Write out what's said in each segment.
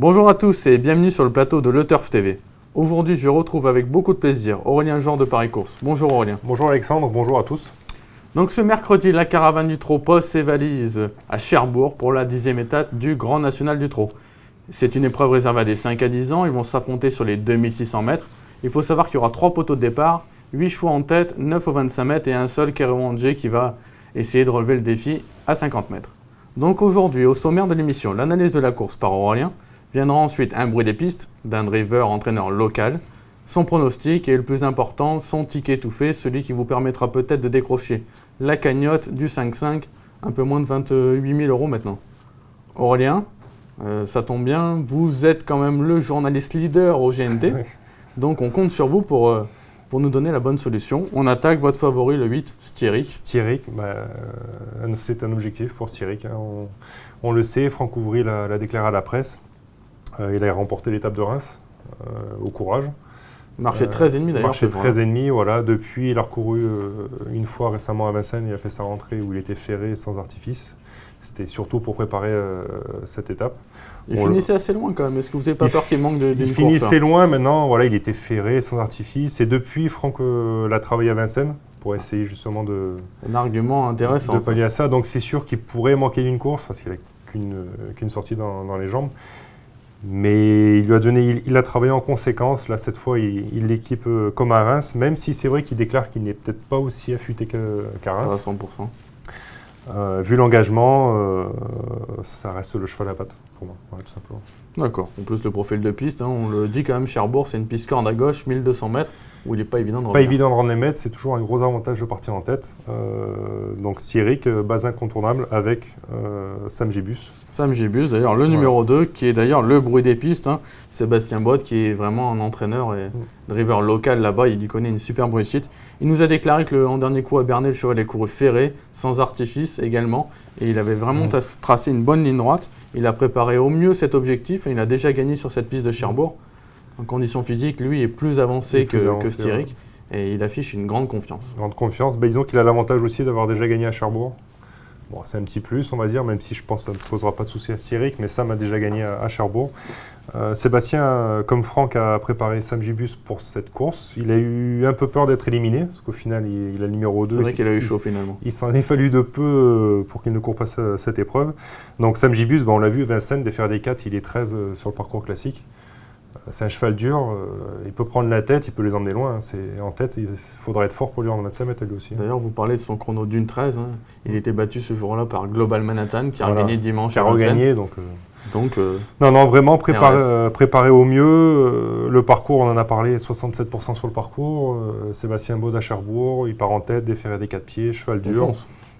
Bonjour à tous et bienvenue sur le plateau de Le Turf TV. Aujourd'hui, je retrouve avec beaucoup de plaisir Aurélien Jean de Paris Course. Bonjour Aurélien. Bonjour Alexandre, bonjour à tous. Donc ce mercredi, la caravane du trot pose ses valises à Cherbourg pour la 10e étape du Grand National du Trot. C'est une épreuve réservée à des 5 à 10 ans, ils vont s'affronter sur les 2600 mètres. Il faut savoir qu'il y aura 3 poteaux de départ, 8 choix en tête, 9 au 25 mètres et un seul Kerouandje qui va essayer de relever le défi à 50 mètres. Donc aujourd'hui, au sommaire de l'émission, l'analyse de la course par Aurélien, viendra ensuite un bruit des pistes d'un driver entraîneur local, son pronostic et le plus important, son ticket tout fait, celui qui vous permettra peut-être de décrocher la cagnotte du 5-5, un peu moins de 28 000 € maintenant. Aurélien, ça tombe bien, vous êtes quand même le journaliste leader au GNT, donc on compte sur vous pour nous donner la bonne solution. On attaque votre favori, le 8, Stierik. Stierik, c'est un objectif pour Stierik. Hein. On le sait, Franck Ouvry l'a déclaré à la presse. Il a remporté l'étape de Reims au courage. Marché 13,5 d'ailleurs. Marché 13,5, voilà. Depuis, il a recouru une fois récemment à Vincennes. Il a fait sa rentrée où il était ferré sans artifice. C'était surtout pour préparer cette étape. Il finissait assez loin quand même. Est-ce que vous n'avez pas peur qu'il manque d'une course? Il finissait loin maintenant. Voilà, il était ferré sans artifice. Et depuis, Franck l'a travaillé à Vincennes pour essayer justement de... Un argument intéressant. De pallier à ça. Donc c'est sûr qu'il pourrait manquer d'une course parce qu'il n'a qu'une sortie dans les jambes. Mais il a travaillé en conséquence. Là, cette fois, il l'équipe comme à Reims, même si c'est vrai qu'il déclare qu'il n'est peut-être pas aussi affûté qu'à Reims. À 100%. Vu l'engagement, ça reste le cheval à pattes pour moi, voilà, tout simplement. D'accord. En plus, le profil de piste, hein, on le dit quand même, Cherbourg, c'est une piste corde à gauche, 1200 mètres, où il n'est pas évident de revenir. Pas évident de rendre les mètres, c'est toujours un gros avantage de partir en tête. Donc Stierik, base incontournable avec Sam Gibus. Sam Gibus, d'ailleurs, le numéro 2, qui est d'ailleurs le bruit des pistes. Hein. Sébastien Bott, qui est vraiment un entraîneur et driver local là-bas, il y connaît une superbe réussite. Il nous a déclaré qu'en dernier coup à Bernay, le cheval est couru ferré, sans artifice également. Et il avait vraiment tracé une bonne ligne droite. Il a préparé au mieux cet objectif et il a déjà gagné sur cette piste de Cherbourg. En condition physique, lui est plus avancé que Stierik et il affiche une grande confiance. Grande confiance. Disons qu'il a l'avantage aussi d'avoir déjà gagné à Cherbourg. Bon, c'est un petit plus, on va dire, même si je pense que ça ne posera pas de souci à Stierik, mais Sam a déjà gagné à Cherbourg. Sébastien, comme Franck, a préparé Sam Gibus pour cette course. Il a eu un peu peur d'être éliminé, parce qu'au final, il a le numéro 2. C'est vrai qu'il a eu chaud finalement. Il s'en est fallu de peu pour qu'il ne court pas cette épreuve. Donc Sam Gibus, on l'a vu, Vincennes, des Fers des 4, il est 13 sur le parcours classique. C'est un cheval dur, il peut prendre la tête, il peut les emmener loin. En tête, il faudra être fort pour lui en 25 mètres lui aussi. D'ailleurs, vous parlez de son chrono d'une 13. Hein. Il était battu ce jour-là par Global Manhattan, qui a gagné dimanche à Vincennes. Qui a regagné, donc... Non, vraiment préparé au mieux. Le parcours, on en a parlé, 67% sur le parcours. Sébastien Bott à Cherbourg, il part en tête, déféré des 4 pieds, cheval dur.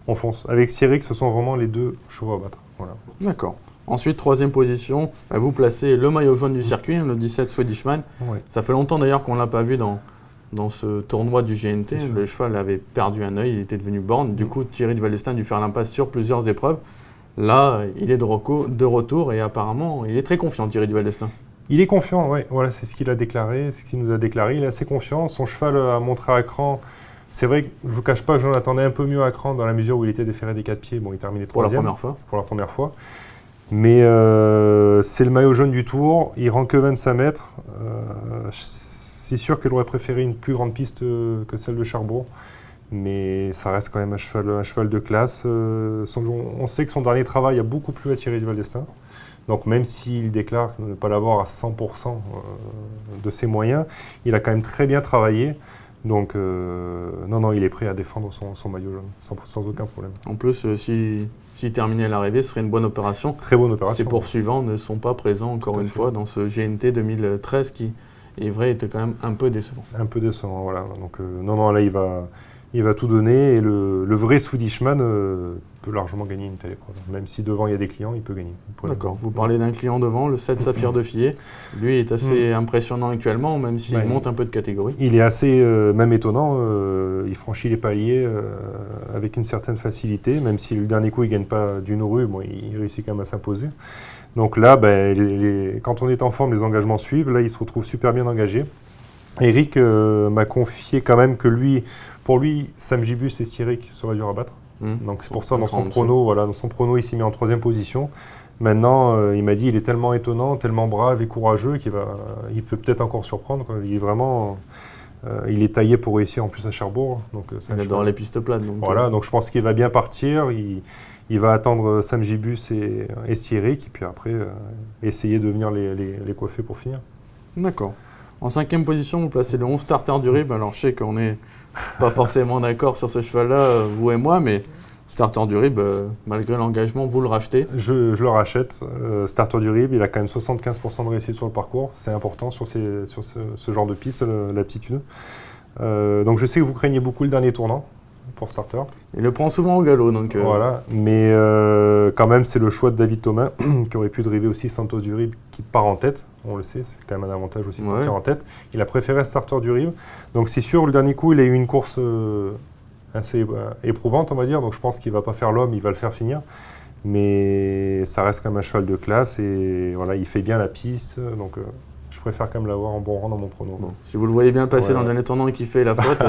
On fonce. Avec Stierik, ce sont vraiment les deux chevaux à battre. Voilà. D'accord. Ensuite, troisième position, vous placez le maillot jaune du circuit, le 17 Swedishman. Oui. Ça fait longtemps d'ailleurs qu'on ne l'a pas vu dans ce tournoi du GNT. Le cheval avait perdu un œil, il était devenu borgne. Du coup, Thierry de Valdestin a dû faire l'impasse sur plusieurs épreuves. Là, il est de retour et apparemment, il est très confiant, Thierry de Valdestin. Il est confiant, oui. Voilà, c'est ce qu'il a déclaré, c'est ce qu'il nous a déclaré. Il est assez confiant. Son cheval a montré à cran. C'est vrai que je ne vous cache pas, j'en attendais un peu mieux à cran dans la mesure où il était déféré des 4 pieds. Bon, il terminait 3e. Pour la première fois. Mais c'est le maillot jaune du Tour, il rend que 25 mètres. C'est sûr qu'il aurait préféré une plus grande piste que celle de Cherbourg, mais ça reste quand même un cheval de classe. On sait que son dernier travail a beaucoup plu à Thierry de Valdestin. Donc même s'il déclare ne pas l'avoir à 100% de ses moyens, il a quand même très bien travaillé. Donc non, il est prêt à défendre son maillot jaune, sans aucun problème. En plus, s'il terminait à l'arrivée, ce serait une bonne opération. Très bonne opération. Ses poursuivants ne sont pas présents encore une fois dans ce GNT 2013 qui, est vrai, était quand même un peu décevant. Un peu décevant, voilà. Donc là, il va tout donner et le vrai Swedishman peut largement gagner une telle épreuve. Même si devant il y a des clients, il peut gagner. D'accord, vous parlez d'un client devant, le 7 Saphir de Fillet. Lui est assez impressionnant actuellement, même s'il monte un peu de catégorie. Il est assez, même étonnant, il franchit les paliers avec une certaine facilité, même si le dernier coup il ne gagne pas d'une rue, il réussit quand même à s'imposer. Donc là, quand on est en forme, les engagements suivent. Là, il se retrouve super bien engagé. Eric m'a confié quand même que pour lui, Sam Gibus et Stierik seraient durs à battre. Donc c'est pour ça, dans son prono, il s'est mis en 3e position. Maintenant, il m'a dit il est tellement étonnant, tellement brave et courageux qu'il peut peut-être encore surprendre. Il est vraiment... il est taillé pour réussir en plus à Cherbourg. Donc, il adore les pistes plates. Donc, donc je pense qu'il va bien partir. Il va attendre Sam Gibus et Cyril, et puis après essayer de venir les coiffer pour finir. D'accord. En 5e position, vous placez le 11 Starter du RIB. Alors je sais qu'on n'est pas forcément d'accord sur ce cheval-là, vous et moi, mais Starter du RIB, malgré l'engagement, vous le rachetez. Je le rachète. Starter du RIB, il a quand même 75% de réussite sur le parcours. C'est important sur ce genre de piste, l'aptitude. Donc je sais que vous craignez beaucoup le dernier tournant pour Starter. Il le prend souvent au galop. Donc Voilà, mais quand même c'est le choix de David Thomas qui aurait pu driver aussi Santos du RIB qui part en tête. On le sait, c'est quand même un avantage aussi de partir en tête. Il a préféré Starter du RIB. Donc c'est sûr, le dernier coup, il a eu une course assez éprouvante, on va dire. Donc je pense qu'il ne va pas faire l'homme, il va le faire finir. Mais ça reste quand même un cheval de classe et voilà, il fait bien la piste. Donc je préfère quand même l'avoir en bon rang dans mon prono. Bon, si vous le voyez bien passer dans le dernier tournant et qu'il fait la faute,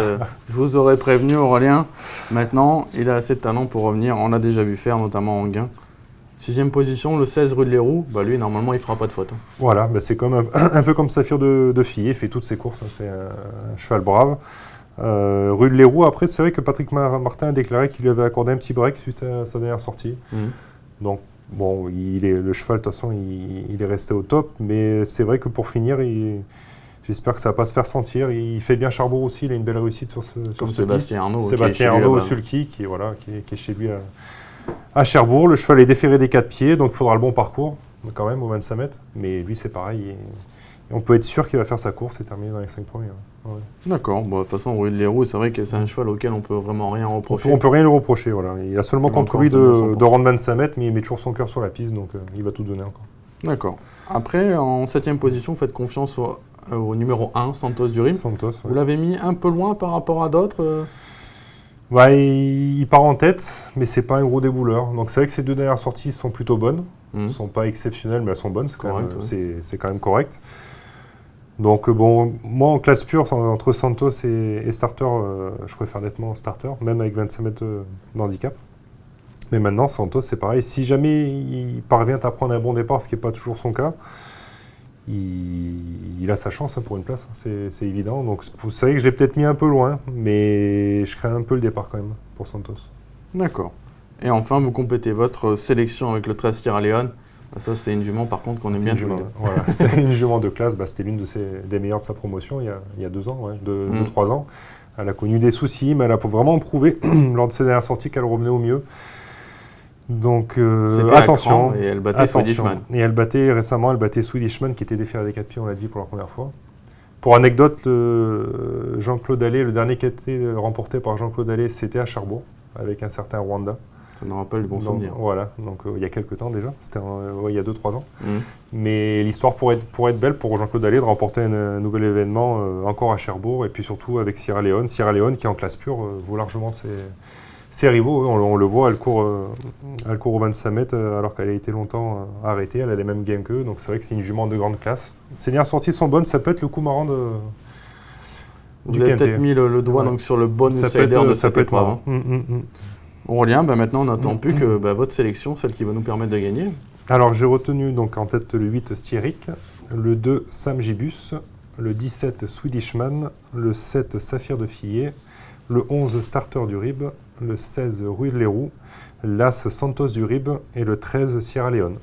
je vous aurais prévenu, Aurélien. Maintenant, il a assez de talent pour revenir. On l'a déjà vu faire, notamment en gain. 6e position, le 16 rue de Léroux. Lui, normalement, il ne fera pas de faute. Voilà, c'est comme un peu comme Saphir de Fillet. Il fait toutes ses courses. C'est un cheval brave. Rue de Léroux, après, c'est vrai que Patrick Martin a déclaré qu'il lui avait accordé un petit break suite à sa dernière sortie. Donc, bon, le cheval, de toute façon, il est resté au top. Mais c'est vrai que pour finir, j'espère que ça ne va pas se faire sentir. Il fait bien Cherbourg aussi. Il a une belle réussite sur ce Sébastien Arnaud. Sébastien Arnaud au Sulky, qui est chez lui à Cherbourg. Le cheval est déféré des 4 pieds, donc il faudra le bon parcours, quand même, au 25 mètres. Mais lui, c'est pareil. On peut être sûr qu'il va faire sa course et terminer dans les 5 premiers. Ouais. D'accord. De toute façon, Rue de Léroux, c'est vrai que c'est un cheval auquel on ne peut vraiment rien reprocher. On ne peut rien lui reprocher. Voilà. Il a seulement contre lui de rendre 25 mètres, mais il met toujours son cœur sur la piste, donc il va tout donner encore. D'accord. Après, en 7e position, vous faites confiance au numéro 1, Santos du RIB. Santos, Vous l'avez mis un peu loin par rapport à d'autres il part en tête, mais c'est pas un gros débouleur. Donc c'est vrai que ces 2 dernières sorties sont plutôt bonnes. Elles ne sont pas exceptionnelles, mais elles sont bonnes. C'est quand même correct. Donc moi en classe pure, entre Santos et Starter, je préfère nettement Starter, même avec 25 mètres d'handicap. Mais maintenant, Santos, c'est pareil. Si jamais il parvient à prendre un bon départ, ce qui n'est pas toujours son cas, il a sa chance pour une place, c'est évident. Donc vous savez que je l'ai peut-être mis un peu loin, mais je crains un peu le départ quand même pour Santos. D'accord. Et enfin, vous complétez votre sélection avec le 13 Sierra Leone. Ça, c'est une jument par contre qu'on aime bien. Voilà. C'est une jument de classe. C'était l'une des meilleures de sa promotion il y a 2 ans, 3 ans. Elle a connu des soucis, mais elle a vraiment prouvé lors de ses dernières sorties qu'elle revenait au mieux. Donc attention. Et elle battait Swedishman. Et elle battait Swedishman qui était déféré des 4 pieds, on l'a dit pour la première fois. Pour anecdote, Jean-Claude Allais, le dernier qui a été remporté par Jean-Claude Allais, c'était à Cherbourg, avec un certain Rwanda. Ça nous rappelle le bon souvenir. Voilà, donc il y a quelques temps déjà, c'était il y a 2-3 ans. Mais l'histoire pourrait être belle pour Jean-Claude Allais de remporter un nouvel événement encore à Cherbourg, et puis surtout avec Sierra Leone. Sierra Leone qui en classe pure vaut largement ses rivaux. On le voit, elle court au 25 mètres alors qu'elle a été longtemps arrêtée, elle a les mêmes gains qu'eux, donc c'est vrai que c'est une jument de grande classe. Ses dernières sorties sont bonnes, ça peut être le coup marrant de... Vous avez peut-être mis le doigt donc, sur le bon outsider de cette épreuve. Aurélien, maintenant on n'attend plus que votre sélection, celle qui va nous permettre de gagner. Alors j'ai retenu donc en tête le 8 Styric, le 2 Sam Gibus, le 17 Swedishman, le 7 Saphir de Fillet, le 11 Starter du RIB, le 16 Rue de Léroux, l'As Santos du RIB et le 13 Sierra Leone.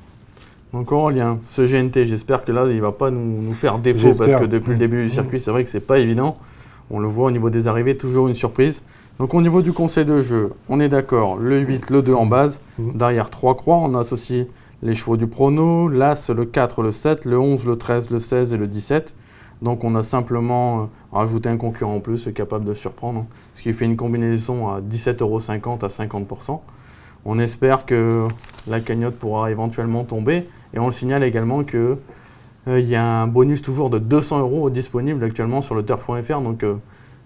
Donc Aurélien, ce GNT, j'espère que là il ne va pas nous faire défaut parce que depuis le début du circuit, c'est vrai que c'est pas évident. On le voit au niveau des arrivées, toujours une surprise. Donc au niveau du conseil de jeu, on est d'accord, le 8, le 2 en base, derrière 3 croix, on associe les chevaux du prono, l'As, le 4, le 7, le 11, le 13, le 16 et le 17. Donc on a simplement rajouté un concurrent en plus capable de surprendre, ce qui fait une combinaison à 17,50 € à 50%. On espère que la cagnotte pourra éventuellement tomber et on le signale également qu'il y a un bonus toujours de 200 € disponible actuellement sur le turf.fr. Donc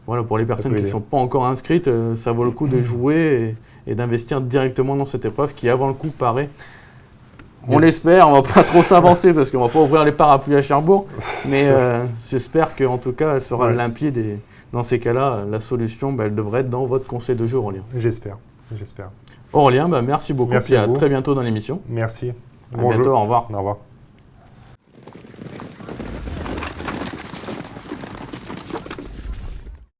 voilà, pour les personnes qui ne sont pas encore inscrites, ça vaut le coup de jouer et d'investir directement dans cette épreuve qui avant le coup paraît... On l'espère, on ne va pas trop s'avancer parce qu'on ne va pas ouvrir les parapluies à Cherbourg, mais j'espère qu'en tout cas elle sera limpide et dans ces cas-là, la solution elle devrait être dans votre conseil de jeu, Aurélien. J'espère. j'espère. Aurélien, merci beaucoup. Merci à très bientôt dans l'émission. Merci. À bientôt, au revoir. Au revoir.